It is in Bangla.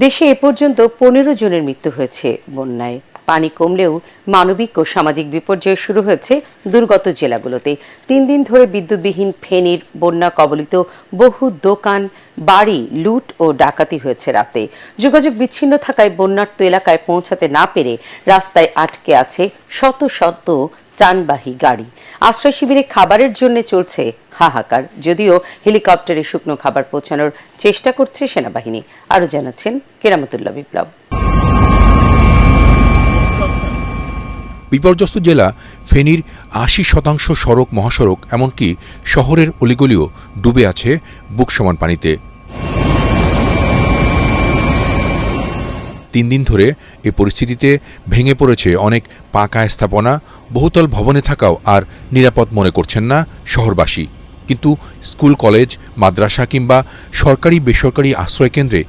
দেশে এ পর্যন্ত 15 জনের মৃত্যু হয়েছে বন্যায়। পানি কমলেও মানবিক ও সামাজিক বিপর্যয় শুরু হয়েছে দুর্গত জেলাগুলোতে। 3 দিন ধরে বিদ্যুৎবিহীন ফেনীর বন্যা কবলিত বহু দোকান বাড়ি লুট ও ডাকাতি হয়েছে রাতে। যোগাযোগ বিচ্ছিন্ন থাকায় বন্যার্ত এলাকায় পৌঁছাতে না পেরে রাস্তায় আটকে আছে শত শত ত্রাণবাহী গাড়ি। আশ্রয় শিবিরে খাবারের জন্য চলছে হাহাকার, যদিও হেলিকপ্টারে শুকনো খাবার পৌঁছানোর চেষ্টা করছে সেনাবাহিনী। আরো জানাচ্ছেন কেরামতুল্লাহ বিপ্লব। বিপর্যস্ত জেলা ফেনীর ৮০% সড়ক মহাসড়ক এমনকি শহরের অলিগলিও ডুবে আছে বুক সমান পানিতে। 3 দিন ধরে এ পরিস্থিতিতে ভেঙে পড়েছে অনেক পাকা স্থাপনা, বহুতল ভবনে থাকাও আর নিরাপদ মনে করছেন না শহরবাসী। কিন্তু স্কুল, কলেজ, মাদ্রাসা কিংবা সরকারি বেসরকারি আশ্রয়কেন্দ্রে